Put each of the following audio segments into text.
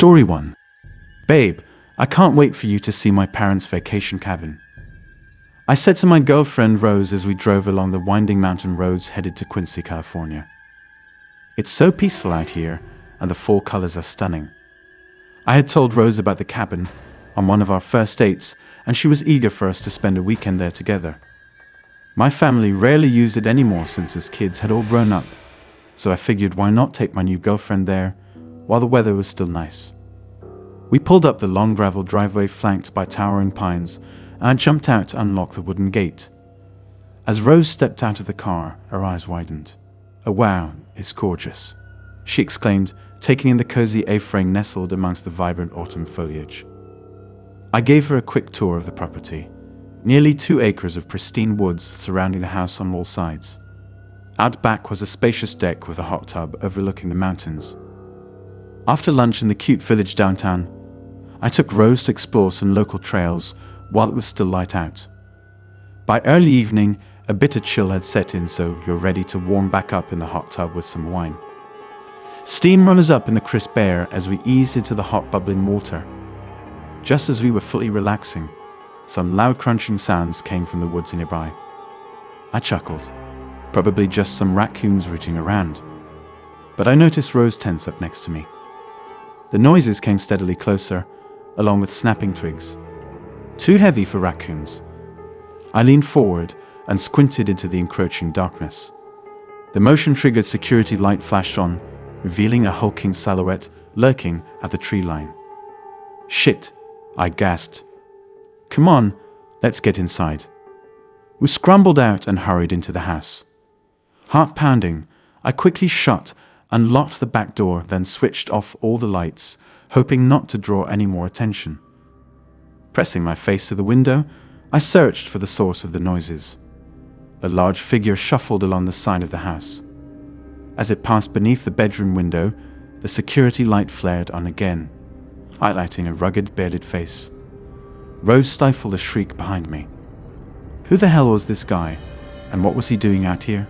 Story 1. Babe, I can't wait for you to see my parents' vacation cabin. I said to my girlfriend Rose as we drove along the winding mountain roads headed to Quincy, California. It's so peaceful out here, and the fall colors are stunning. I had told Rose about the cabin on one of our first dates, and she was eager for us to spend a weekend there together. My family rarely used it anymore since as kids had all grown up, so I figured why not take my new girlfriend there while the weather was still nice. We pulled up the long gravel driveway flanked by towering pines, and I jumped out to unlock the wooden gate. As Rose stepped out of the car, her eyes widened. "Oh wow, it's gorgeous," she exclaimed, taking in the cozy A-frame nestled amongst the vibrant autumn foliage. I gave her a quick tour of the property. Nearly 2 acres of pristine woods surrounding the house on all sides. Out back was a spacious deck with a hot tub overlooking the mountains. After lunch in the cute village downtown, I took Rose to explore some local trails while it was still light out. By early evening, a bitter chill had set in, so you're ready to warm back up in the hot tub with some wine. Steam rose up in the crisp air as we eased into the hot bubbling water. Just as we were fully relaxing, some loud crunching sounds came from the woods nearby. I chuckled, probably just some raccoons rooting around. But I noticed Rose tense up next to me. The noises came steadily closer, along with snapping twigs. Too heavy for raccoons. I leaned forward and squinted into the encroaching darkness. The motion-triggered security light flashed on, revealing a hulking silhouette lurking at the tree line. "Shit," I gasped. "Come on, let's get inside." We scrambled out and hurried into the house. Heart pounding, I quickly shut and locked the back door, then switched off all the lights, hoping not to draw any more attention. Pressing my face to the window, I searched for the source of the noises. A large figure shuffled along the side of the house. As it passed beneath the bedroom window, the security light flared on again, highlighting a rugged, bearded face. Rose stifled a shriek behind me. Who the hell was this guy, and what was he doing out here?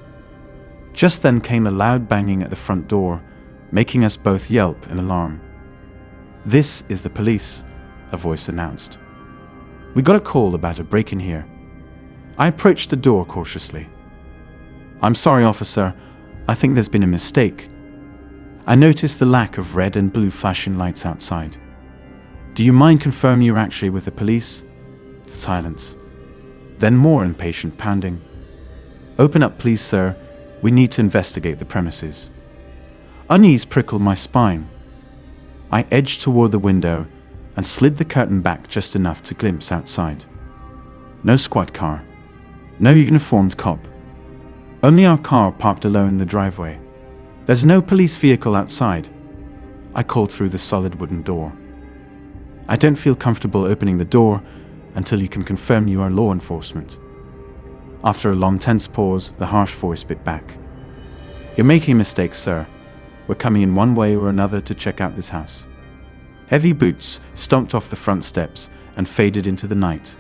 Just then came a loud banging at the front door, making us both yelp in alarm. "This is the police," a voice announced. "We got a call about a break-in here." I approached the door cautiously. "I'm sorry, officer. I think there's been a mistake." I noticed the lack of red and blue flashing lights outside. "Do you mind confirming you're actually with the police?" Silence. Then more impatient pounding. "Open up, please, sir. We need to investigate the premises." Unease prickled my spine. I edged toward the window and slid the curtain back just enough to glimpse outside. No squad car. No uniformed cop. Only our car parked alone in the driveway. There's no police vehicle outside. I called through the solid wooden door. "I don't feel comfortable opening the door until you can confirm you are law enforcement." After a long tense pause, the harsh voice bit back. "You're making a mistake, sir. We're coming in one way or another to check out this house." Heavy boots stomped off the front steps and faded into the night.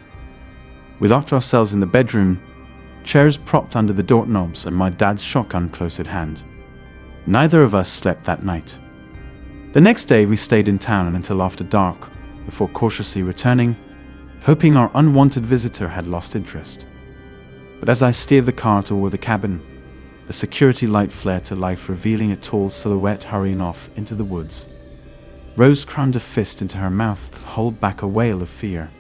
We locked ourselves in the bedroom, chairs propped under the doorknobs and my dad's shotgun close at hand. Neither of us slept that night. The next day we stayed in town until after dark, before cautiously returning, hoping our unwanted visitor had lost interest. But as I steered the car toward the cabin, the security light flared to life, revealing a tall silhouette hurrying off into the woods. Rose crammed a fist into her mouth to hold back a wail of fear.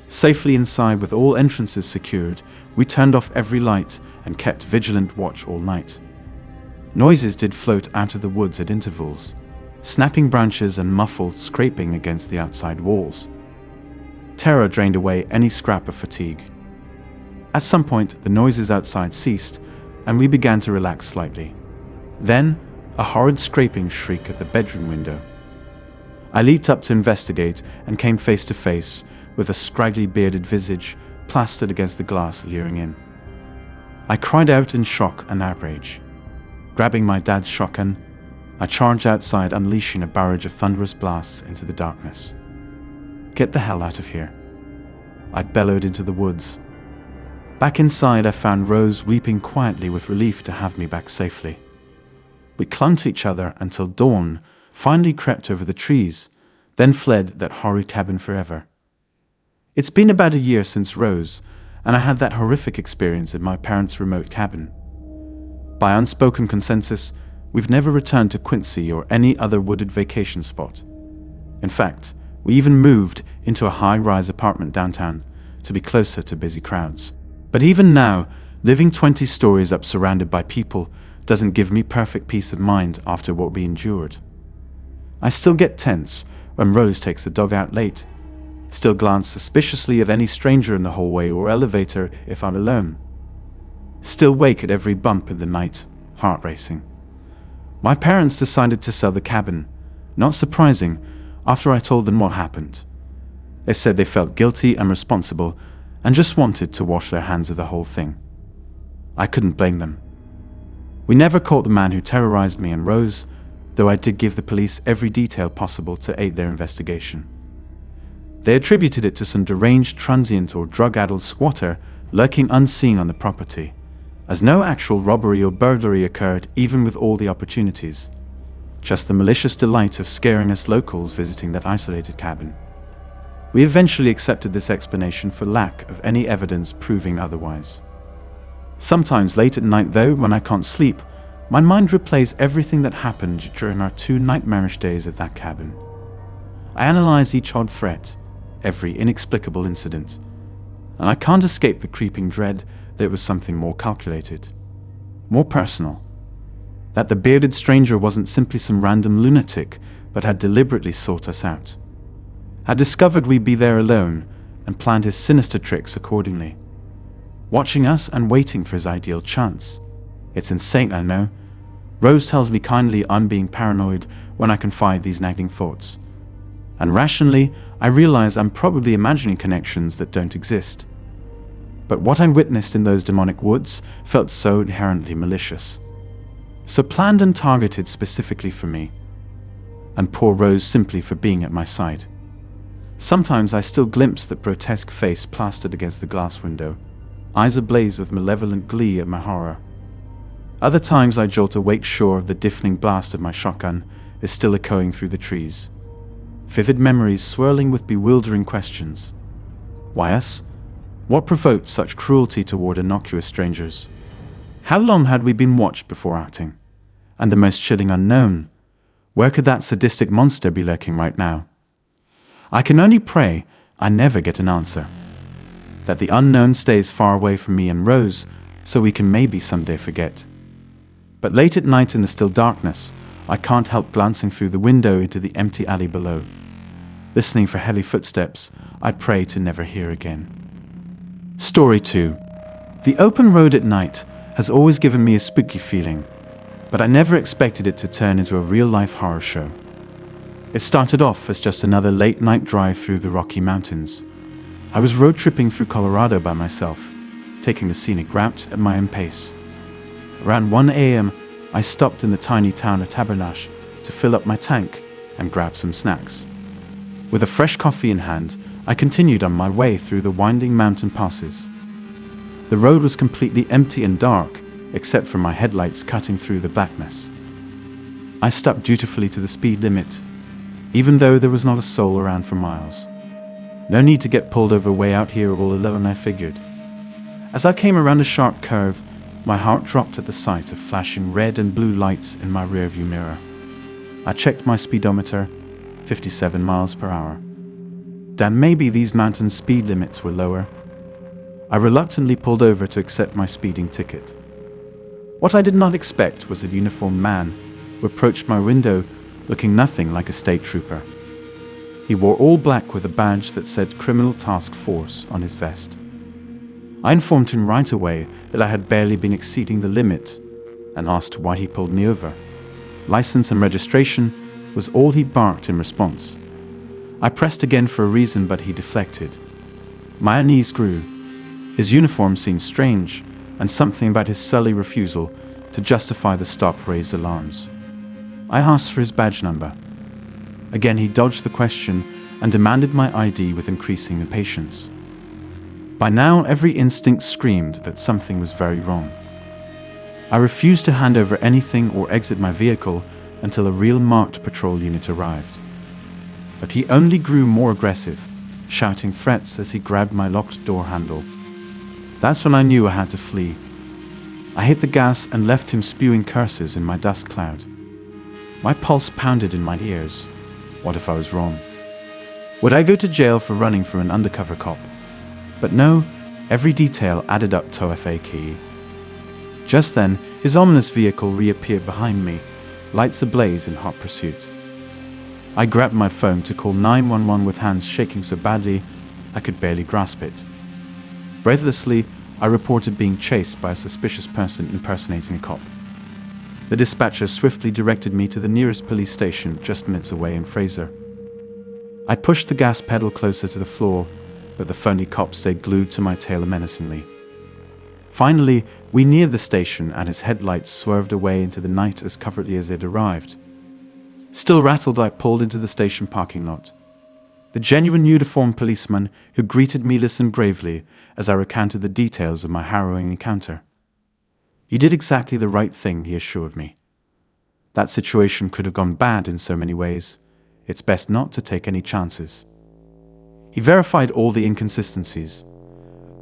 Safely inside with all entrances secured, we turned off every light and kept vigilant watch all night. Noises did float out of the woods at intervals, snapping branches and muffled scraping against the outside walls. Terror drained away any scrap of fatigue. At some point, the noises outside ceased, and we began to relax slightly. Then, a horrid scraping shriek at the bedroom window. I leaped up to investigate and came face to face with a scraggly bearded visage plastered against the glass leering in. I cried out in shock and outrage. Grabbing my dad's shotgun, I charged outside, unleashing a barrage of thunderous blasts into the darkness. "Get the hell out of here," I bellowed into the woods. Back inside, I found Rose weeping quietly with relief to have me back safely. We clung to each other until dawn finally crept over the trees, then fled that horrid cabin forever. It's been about a year since Rose, and I had that horrific experience in my parents' remote cabin. By unspoken consensus, we've never returned to Quincy or any other wooded vacation spot. In fact, we even moved into a high-rise apartment downtown to be closer to busy crowds. But even now, living 20 stories up surrounded by people doesn't give me perfect peace of mind after what we endured. I still get tense when Rose takes the dog out late, still glance suspiciously at any stranger in the hallway or elevator if I'm alone. Still wake at every bump in the night, heart racing. My parents decided to sell the cabin, not surprising, after I told them what happened. They said they felt guilty and responsible and just wanted to wash their hands of the whole thing. I couldn't blame them. We never caught the man who terrorized me and Rose, though I did give the police every detail possible to aid their investigation. They attributed it to some deranged transient or drug-addled squatter lurking unseen on the property, as no actual robbery or burglary occurred even with all the opportunities. Just the malicious delight of scaring us locals visiting that isolated cabin. We eventually accepted this explanation for lack of any evidence proving otherwise. Sometimes late at night though, when I can't sleep, my mind replays everything that happened during our 2 nightmarish days at that cabin. I analyze each odd threat, every inexplicable incident, and I can't escape the creeping dread that it was something more calculated, more personal, that the bearded stranger wasn't simply some random lunatic, but had deliberately sought us out, had discovered we'd be there alone, and planned his sinister tricks accordingly, watching us and waiting for his ideal chance. It's insane, I know. Rose tells me kindly I'm being paranoid when I confide these nagging thoughts, and rationally, I realize I'm probably imagining connections that don't exist. But what I witnessed in those demonic woods felt so inherently malicious, so planned and targeted specifically for me, and poor Rose simply for being at my side. Sometimes I still glimpse that grotesque face plastered against the glass window, eyes ablaze with malevolent glee at my horror. Other times I jolt awake sure the deafening blast of my shotgun is still echoing through the trees. Vivid memories swirling with bewildering questions. Why us? What provoked such cruelty toward innocuous strangers? How long had we been watched before acting? And the most chilling unknown, where could that sadistic monster be lurking right now? I can only pray I never get an answer. That the unknown stays far away from me and Rose, so we can maybe someday forget. But late at night in the still darkness, I can't help glancing through the window into the empty alley below. Listening for heavy footsteps I pray to never hear again. Story 2. The open road at night has always given me a spooky feeling, but I never expected it to turn into a real-life horror show. It started off as just another late-night drive through the Rocky Mountains. I was road tripping through Colorado by myself, taking the scenic route at my own pace. Around 1 a.m., I stopped in the tiny town of Tabernash to fill up my tank and grab some snacks. With a fresh coffee in hand, I continued on my way through the winding mountain passes. The road was completely empty and dark, except for my headlights cutting through the blackness. I stuck dutifully to the speed limit, even though there was not a soul around for miles. No need to get pulled over way out here all alone, I figured. As I came around a sharp curve, my heart dropped at the sight of flashing red and blue lights in my rearview mirror. I checked my speedometer, 57 miles per hour. Damn, maybe these mountain speed limits were lower. I reluctantly pulled over to accept my speeding ticket. What I did not expect was a uniformed man who approached my window looking nothing like a state trooper. He wore all black with a badge that said Criminal Task Force on his vest. I informed him right away that I had barely been exceeding the limit and asked why he pulled me over. License and registration was all he barked in response. I pressed again for a reason, but he deflected. My unease grew. His uniform seemed strange, and something about his surly refusal to justify the stop raised alarms. I asked for his badge number. Again he dodged the question and demanded my ID with increasing impatience. By now every instinct screamed that something was very wrong. I refused to hand over anything or exit my vehicle until a real marked patrol unit arrived. But he only grew more aggressive, shouting threats as he grabbed my locked door handle. That's when I knew I had to flee. I hit the gas and left him spewing curses in my dust cloud. My pulse pounded in my ears. What if I was wrong? Would I go to jail for running from an undercover cop? But no, every detail added up to a fake. Just then, his ominous vehicle reappeared behind me, lights ablaze in hot pursuit. I grabbed my phone to call 911 with hands shaking so badly I could barely grasp it. Breathlessly, I reported being chased by a suspicious person impersonating a cop. The dispatcher swiftly directed me to the nearest police station just minutes away in Fraser. I pushed the gas pedal closer to the floor, but the phony cop stayed glued to my tail menacingly. Finally, we neared the station and his headlights swerved away into the night as covertly as they'd arrived. Still rattled, I pulled into the station parking lot. The genuine uniformed policeman who greeted me listened bravely as I recounted the details of my harrowing encounter. "You did exactly the right thing," he assured me. "That situation could have gone bad in so many ways. It's best not to take any chances." He verified all the inconsistencies: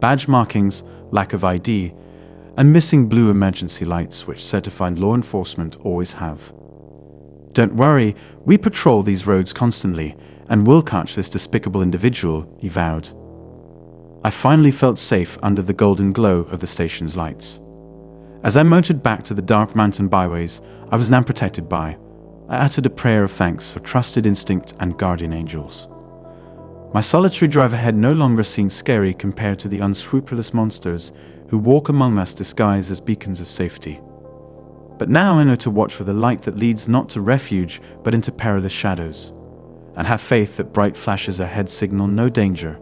badge markings, lack of ID, and missing blue emergency lights which certified law enforcement always have. "Don't worry, we patrol these roads constantly, and we'll catch this despicable individual," he vowed. I finally felt safe under the golden glow of the station's lights. As I motored back to the dark mountain byways I was now protected by, I uttered a prayer of thanks for trusted instinct and guardian angels. My solitary drive ahead no longer seemed scary compared to the unscrupulous monsters who walk among us disguised as beacons of safety. But now I know to watch for the light that leads not to refuge but into perilous shadows, and have faith that bright flashes ahead signal no danger,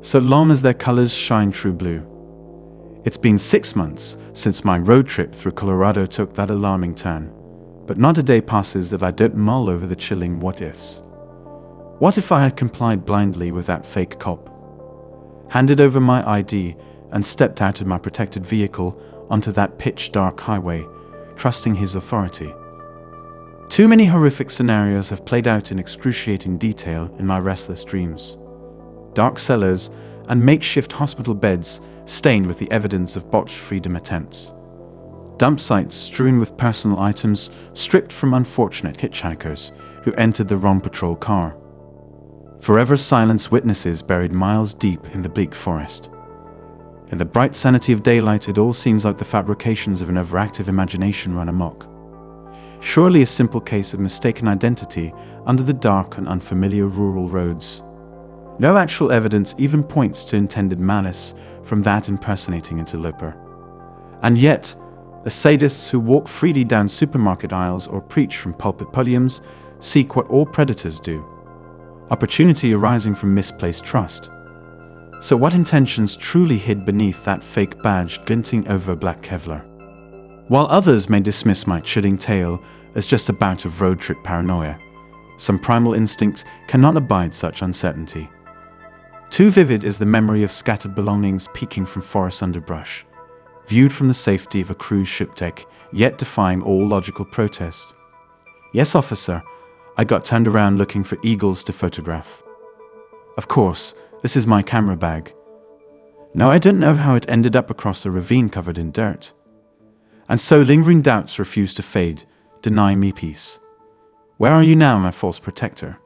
so long as their colors shine true blue. It's been 6 months since my road trip through Colorado took that alarming turn, but not a day passes that I don't mull over the chilling what-ifs. What if I had complied blindly with that fake cop? Handed over my ID and stepped out of my protected vehicle onto that pitch-dark highway, trusting his authority. Too many horrific scenarios have played out in excruciating detail in my restless dreams. Dark cellars and makeshift hospital beds stained with the evidence of botched freedom attempts. Dump sites strewn with personal items stripped from unfortunate hitchhikers who entered the wrong patrol car. Forever silenced witnesses buried miles deep in the bleak forest. In the bright sanity of daylight, it all seems like the fabrications of an overactive imagination run amok. Surely a simple case of mistaken identity under the dark and unfamiliar rural roads. No actual evidence even points to intended malice from that impersonating interloper. And yet, the sadists who walk freely down supermarket aisles or preach from pulpit podiums seek what all predators do: opportunity arising from misplaced trust. So what intentions truly hid beneath that fake badge glinting over black Kevlar? While others may dismiss my chilling tale as just a bout of road trip paranoia, some primal instinct cannot abide such uncertainty. Too vivid is the memory of scattered belongings peeking from forest underbrush, viewed from the safety of a cruise ship deck, yet defying all logical protest. Yes, officer, I got turned around looking for eagles to photograph. Of course, this is my camera bag. Now I don't know how it ended up across a ravine covered in dirt. And so lingering doubts refuse to fade, denying me peace. Where are you now, my false protector?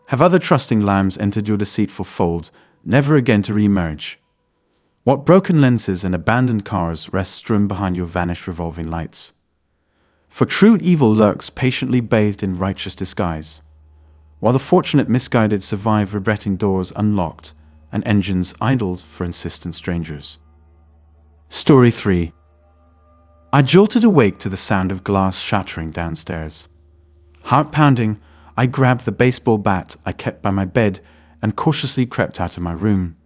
Have other trusting lambs entered your deceitful fold, never again to re-emerge? What broken lenses and abandoned cars rest strewn behind your vanished revolving lights? For true evil lurks patiently bathed in righteous disguise, while the fortunate misguided survive regretting doors unlocked and engines idled for insistent strangers. Story 3. I jolted awake to the sound of glass shattering downstairs. Heart pounding, I grabbed the baseball bat I kept by my bed and cautiously crept out of my room.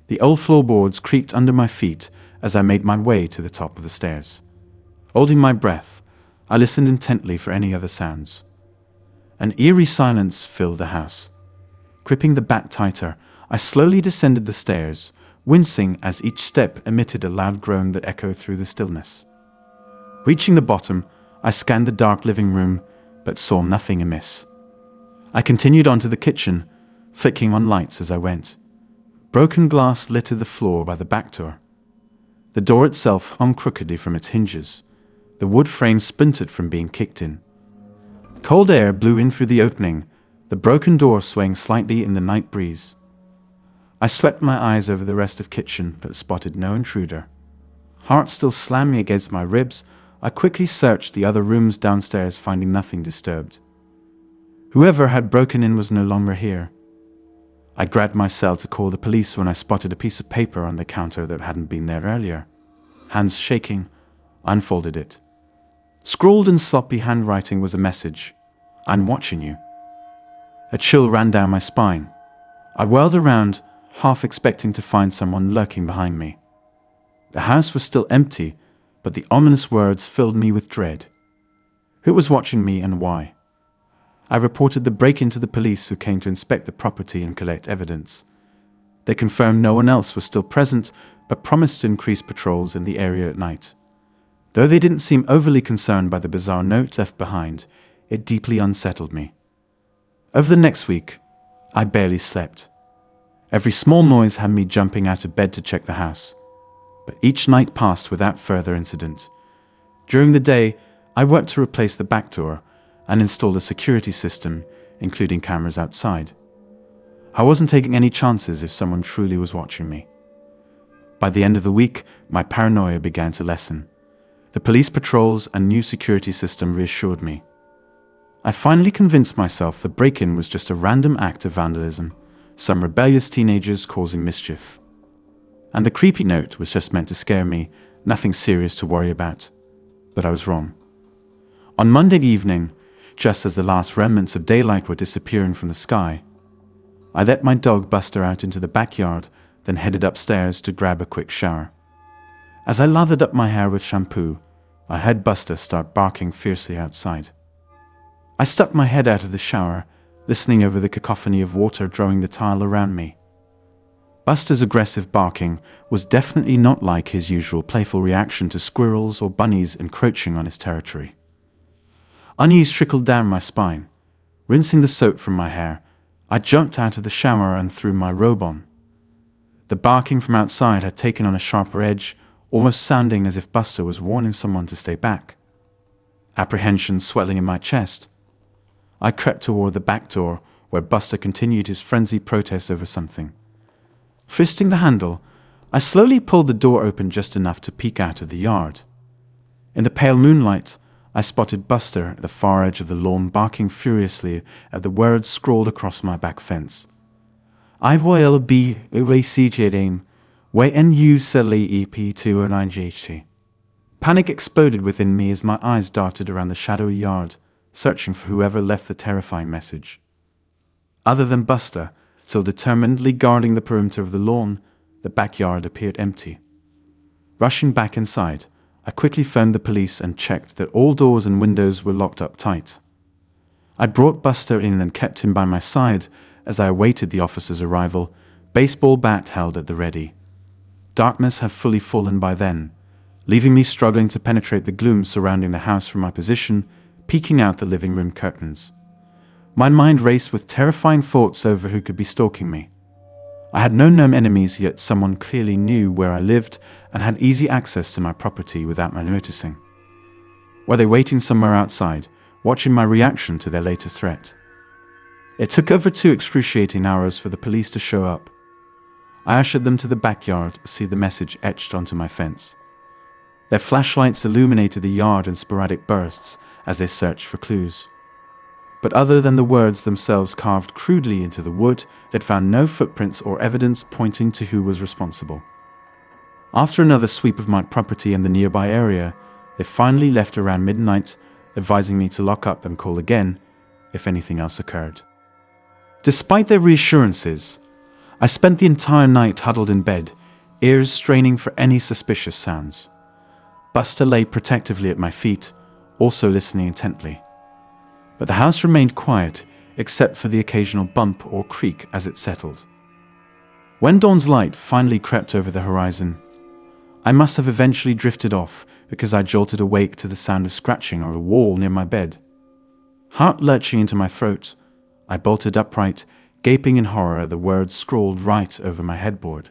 The old floorboards creaked under my feet as I made my way to the top of the stairs. Holding my breath, I listened intently for any other sounds. An eerie silence filled the house. Gripping the bat tighter, I slowly descended the stairs, wincing as each step emitted a loud groan that echoed through the stillness. Reaching the bottom, I scanned the dark living room, but saw nothing amiss. I continued on to the kitchen, flicking on lights as I went. Broken glass littered the floor by the back door. The door itself hung crookedly from its hinges, the wood frame splintered from being kicked in. Cold air blew in through the opening, the broken door swaying slightly in the night breeze. I swept my eyes over the rest of the kitchen, but spotted no intruder. Heart still slamming against my ribs, I quickly searched the other rooms downstairs, finding nothing disturbed. Whoever had broken in was no longer here. I grabbed myself to call the police when I spotted a piece of paper on the counter that hadn't been there earlier. Hands shaking, I unfolded it. Scrawled in sloppy handwriting was a message. "I'm watching you." A chill ran down my spine. I whirled around, half expecting to find someone lurking behind me. The house was still empty, but the ominous words filled me with dread. Who was watching me and why? I reported the break-in to the police, who came to inspect the property and collect evidence. They confirmed no one else was still present, but promised to increase patrols in the area at night. Though they didn't seem overly concerned by the bizarre note left behind, it deeply unsettled me. Over the next week, I barely slept. Every small noise had me jumping out of bed to check the house. But each night passed without further incident. During the day, I worked to replace the back door and installed a security system, including cameras outside. I wasn't taking any chances if someone truly was watching me. By the end of the week, my paranoia began to lessen. The police patrols and new security system reassured me. I finally convinced myself the break-in was just a random act of vandalism, some rebellious teenagers causing mischief. And the creepy note was just meant to scare me, nothing serious to worry about. But I was wrong. On Monday evening, just as the last remnants of daylight were disappearing from the sky, I let my dog Buster out into the backyard, then headed upstairs to grab a quick shower. As I lathered up my hair with shampoo, I heard Buster start barking fiercely outside. I stuck my head out of the shower, listening over the cacophony of water drawing the tile around me. Buster's aggressive barking was definitely not like his usual playful reaction to squirrels or bunnies encroaching on his territory. Unease trickled down my spine. Rinsing the soap from my hair, I jumped out of the shower and threw my robe on. The barking from outside had taken on a sharper edge, almost sounding as if Buster was warning someone to stay back. Apprehension swelling in my chest, I crept toward the back door, where Buster continued his frenzied protest over something. Fisting the handle, I slowly pulled the door open just enough to peek out of the yard. In the pale moonlight, I spotted Buster at the far edge of the lawn, barking furiously at the words scrawled across my back fence. "I will be erased when you select EP209GHT." Panic exploded within me as my eyes darted around the shadowy yard, searching for whoever left the terrifying message. Other than Buster, still determinedly guarding the perimeter of the lawn, the backyard appeared empty. Rushing back inside, I quickly phoned the police and checked that all doors and windows were locked up tight. I brought Buster in and kept him by my side as I awaited the officer's arrival, baseball bat held at the ready. Darkness had fully fallen by then, leaving me struggling to penetrate the gloom surrounding the house from my position, peeking out the living room curtains. My mind raced with terrifying thoughts over who could be stalking me. I had no known enemies, yet someone clearly knew where I lived and had easy access to my property without my noticing. Were they waiting somewhere outside, watching my reaction to their latest threat? It took over 2 excruciating hours for the police to show up. I ushered them to the backyard to see the message etched onto my fence. Their flashlights illuminated the yard in sporadic bursts as they searched for clues. But other than the words themselves carved crudely into the wood, they'd found no footprints or evidence pointing to who was responsible. After another sweep of my property and the nearby area, they finally left around midnight, advising me to lock up and call again if anything else occurred. Despite their reassurances, I spent the entire night huddled in bed, ears straining for any suspicious sounds. Buster lay protectively at my feet, also listening intently. But the house remained quiet, except for the occasional bump or creak as it settled. When dawn's light finally crept over the horizon, I must have eventually drifted off because I jolted awake to the sound of scratching on a wall near my bed. Heart lurching into my throat, I bolted upright, gaping in horror at the words scrawled right over my headboard.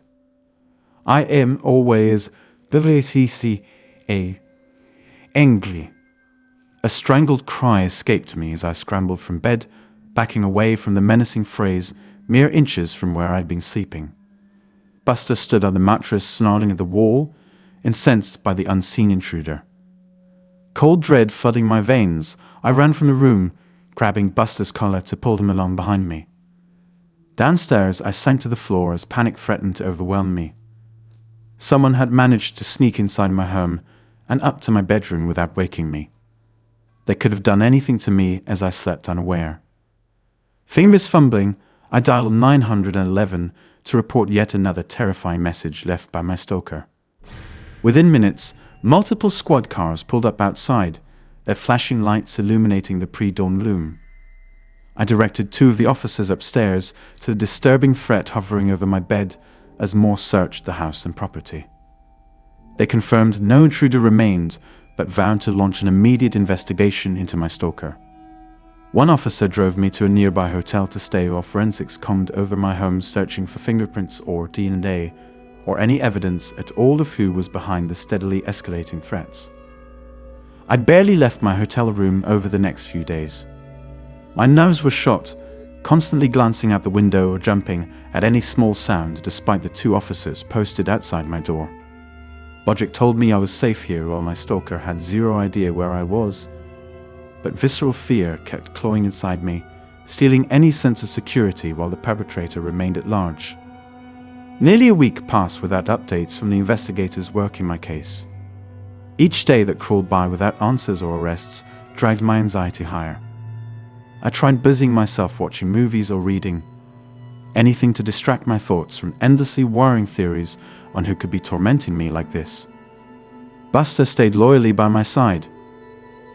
I am always a angry. A strangled cry escaped me as I scrambled from bed, backing away from the menacing phrase mere inches from where I'd been sleeping. Buster stood on the mattress snarling at the wall, incensed by the unseen intruder. Cold dread flooding my veins, I ran from the room, grabbing Buster's collar to pull him along behind me. Downstairs, I sank to the floor as panic threatened to overwhelm me. Someone had managed to sneak inside my home and up to my bedroom without waking me. They could have done anything to me as I slept unaware. Fingers fumbling, I dialed 911 to report yet another terrifying message left by my stalker. Within minutes, multiple squad cars pulled up outside, their flashing lights illuminating the pre-dawn gloom. I directed 2 of the officers upstairs to the disturbing threat hovering over my bed as more searched the house and property. They confirmed no intruder remained, but vowed to launch an immediate investigation into my stalker. One officer drove me to a nearby hotel to stay while forensics combed over my home searching for fingerprints or DNA, or any evidence at all of who was behind the steadily escalating threats. I barely left my hotel room over the next few days. My nerves were shot, constantly glancing out the window or jumping at any small sound despite the 2 officers posted outside my door. Logic told me I was safe here while my stalker had zero idea where I was, but visceral fear kept clawing inside me, stealing any sense of security while the perpetrator remained at large. Nearly a week passed without updates from the investigators working my case. Each day that crawled by without answers or arrests dragged my anxiety higher. I tried busying myself watching movies or reading, anything to distract my thoughts from endlessly worrying theories on who could be tormenting me like this. Buster stayed loyally by my side,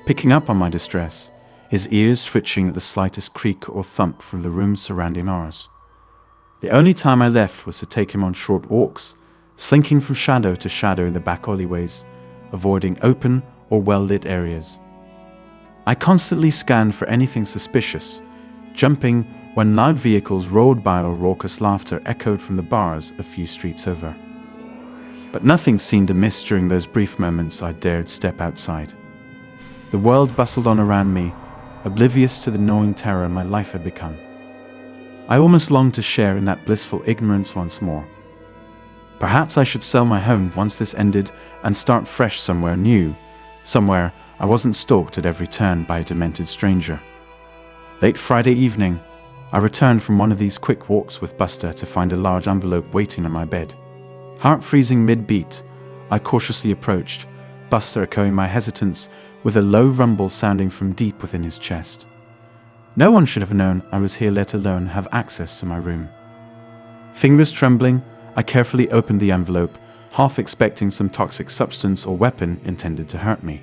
picking up on my distress, his ears twitching at the slightest creak or thump from the rooms surrounding ours. The only time I left was to take him on short walks, slinking from shadow to shadow in the back alleyways, avoiding open or well-lit areas. I constantly scanned for anything suspicious, jumping when loud vehicles rolled by or raucous laughter echoed from the bars a few streets over. But nothing seemed amiss during those brief moments I dared step outside. The world bustled on around me, oblivious to the gnawing terror my life had become. I almost longed to share in that blissful ignorance once more. Perhaps I should sell my home once this ended and start fresh somewhere new, somewhere I wasn't stalked at every turn by a demented stranger. Late Friday evening, I returned from one of these quick walks with Buster to find a large envelope waiting on my bed. Heart freezing mid-beat, I cautiously approached, Buster echoing my hesitance with a low rumble sounding from deep within his chest. No one should have known I was here, let alone have access to my room. Fingers trembling, I carefully opened the envelope, half expecting some toxic substance or weapon intended to hurt me.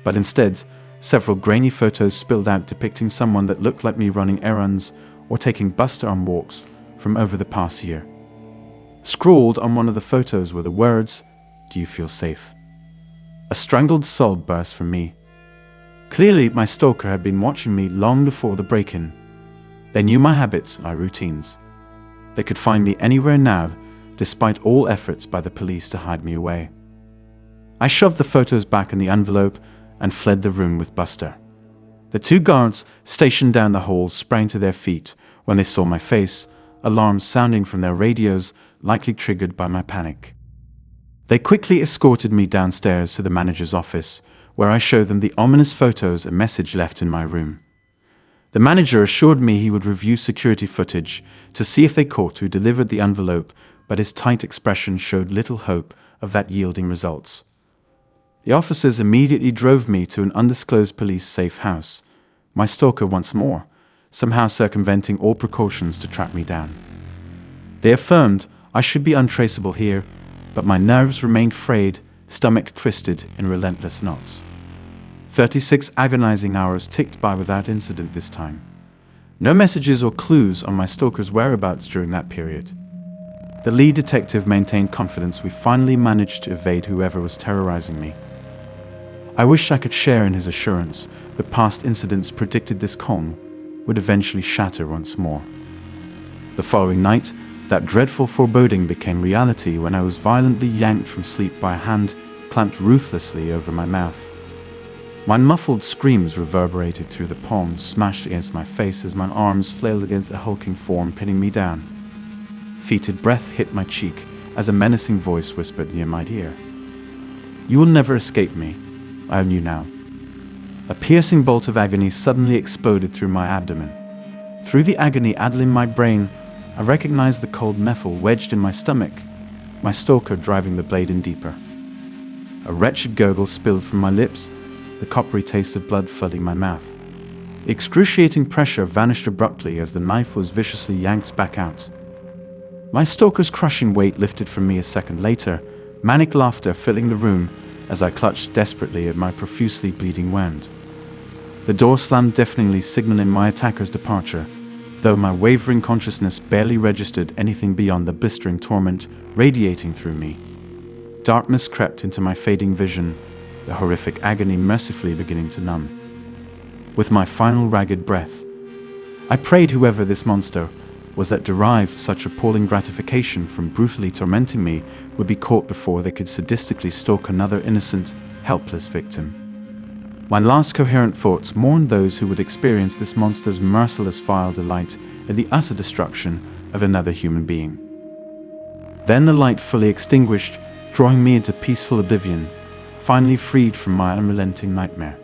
But instead, several grainy photos spilled out depicting someone that looked like me running errands or taking Buster on walks from over the past year. Scrawled on one of the photos were the words, "Do you feel safe?" A strangled sob burst from me. Clearly, my stalker had been watching me long before the break-in. They knew my habits, my routines. They could find me anywhere now, despite all efforts by the police to hide me away. I shoved the photos back in the envelope and fled the room with Buster. The 2 guards stationed down the hall sprang to their feet when they saw my face, alarms sounding from their radios, likely triggered by my panic. They quickly escorted me downstairs to the manager's office, where I showed them the ominous photos and message left in my room. The manager assured me he would review security footage to see if they caught who delivered the envelope, but his tight expression showed little hope of that yielding results. The officers immediately drove me to an undisclosed police safe house, my stalker once more, somehow circumventing all precautions to track me down. They affirmed I should be untraceable here, but my nerves remained frayed, stomach twisted in relentless knots. 36 agonizing hours ticked by without incident this time. No messages or clues on my stalker's whereabouts during that period. The lead detective maintained confidence we finally managed to evade whoever was terrorizing me. I wish I could share in his assurance, but past incidents predicted this calm would eventually shatter once more. The following night, that dreadful foreboding became reality when I was violently yanked from sleep by a hand clamped ruthlessly over my mouth. My muffled screams reverberated through the palms smashed against my face as my arms flailed against a hulking form pinning me down. Fetid breath hit my cheek as a menacing voice whispered near my ear. "You will never escape me," I knew now. A piercing bolt of agony suddenly exploded through my abdomen. Through the agony addling my brain, I recognized the cold metal wedged in my stomach, my stalker driving the blade in deeper. A wretched gurgle spilled from my lips, the coppery taste of blood flooding my mouth. The excruciating pressure vanished abruptly as the knife was viciously yanked back out. My stalker's crushing weight lifted from me a second later, manic laughter filling the room as I clutched desperately at my profusely bleeding wound. The door slammed deafeningly, signaling my attacker's departure, though my wavering consciousness barely registered anything beyond the blistering torment radiating through me. Darkness crept into my fading vision, the horrific agony mercifully beginning to numb. With my final ragged breath, I prayed whoever this monster was that derived such appalling gratification from brutally tormenting me would be caught before they could sadistically stalk another innocent, helpless victim. My last coherent thoughts mourned those who would experience this monster's merciless vile delight in the utter destruction of another human being. Then the light fully extinguished, drawing me into peaceful oblivion, finally freed from my unrelenting nightmare.